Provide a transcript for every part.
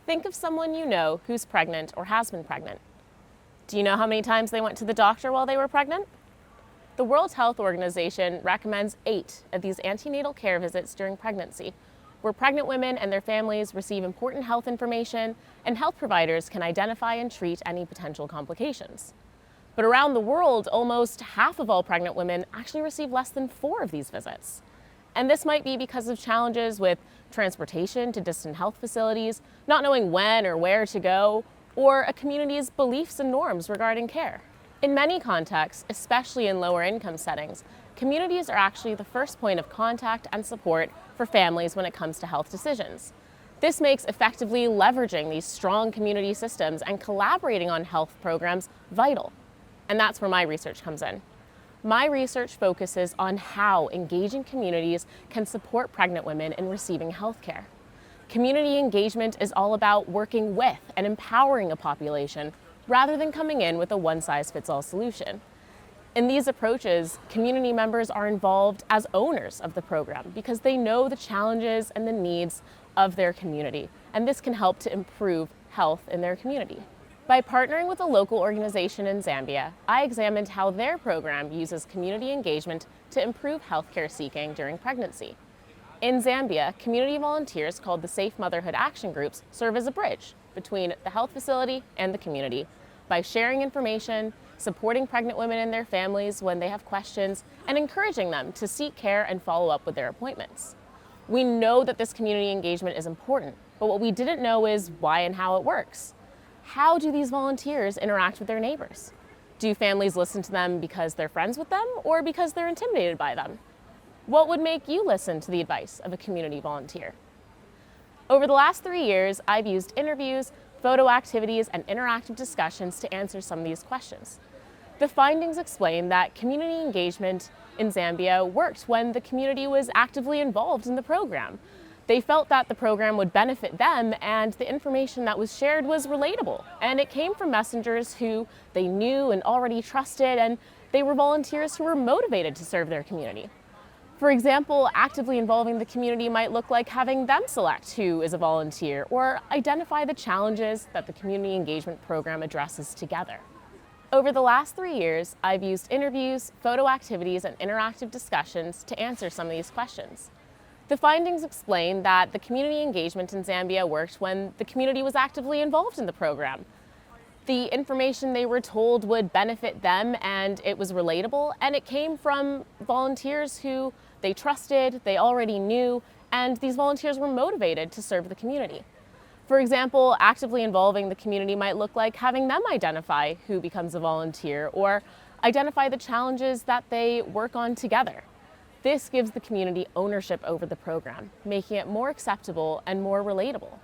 Think of someone you know who's pregnant or has been pregnant. Do you know how many times they went to the doctor while they were pregnant? The World Health Organization recommends 8 of these antenatal care visits during pregnancy, where pregnant women and their families receive important health information and health providers can identify and treat any potential complications. But around the world, almost half of all pregnant women actually receive less than 4 of these visits. And this might be because of challenges with transportation to distant health facilities, not knowing when or where to go, or a community's beliefs and norms regarding care. In many contexts, especially in lower income settings, communities are actually the first point of contact and support for families when it comes to health decisions. This makes effectively leveraging these strong community systems and collaborating on health programs vital. And that's where my research comes in. My research focuses on how engaging communities can support pregnant women in receiving health care. Community engagement is all about working with and empowering a population rather than coming in with a one-size-fits-all solution. In these approaches, community members are involved as owners of the program because they know the challenges and the needs of their community, and this can help to improve health in their community. By partnering with a local organization in Zambia, I examined how their program uses community engagement to improve healthcare seeking during pregnancy. In Zambia, community volunteers called the Safe Motherhood Action Groups serve as a bridge between the health facility and the community by sharing information, supporting pregnant women and their families when they have questions, and encouraging them to seek care and follow up with their appointments. We know that this community engagement is important, but what we didn't know is why and how it works. How do these volunteers interact with their neighbors? Do families listen to them because they're friends with them or because they're intimidated by them? What would make you listen to the advice of a community volunteer? Over the last 3 years, I've used interviews, photo activities, and interactive discussions to answer some of these questions. The findings explain that community engagement in Zambia worked when the community was actively involved in the program. They felt that the program would benefit them, and the information that was shared was relatable. And it came from messengers who they knew and already trusted, and they were volunteers who were motivated to serve their community. For example, actively involving the community might look like having them select who is a volunteer or identify the challenges that the community engagement program addresses together. Over the last 3 years, I've used interviews, photo activities, and interactive discussions to answer some of these questions. The findings explain that the community engagement in Zambia worked when the community was actively involved in the program. The information they were told would benefit them, and it was relatable, and it came from volunteers who they trusted, they already knew, and these volunteers were motivated to serve the community. For example, actively involving the community might look like having them identify who becomes a volunteer or identify the challenges that they work on together. This gives the community ownership over the program, making it more acceptable and more relatable.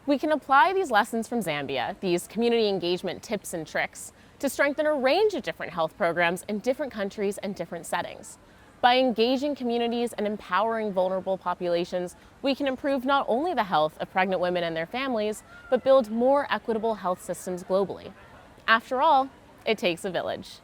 We can apply these lessons from Zambia, these community engagement tips and tricks, to strengthen a range of different health programs in different countries and different settings. By engaging communities and empowering vulnerable populations, we can improve not only the health of pregnant women and their families, but build more equitable health systems globally. After all, it takes a village.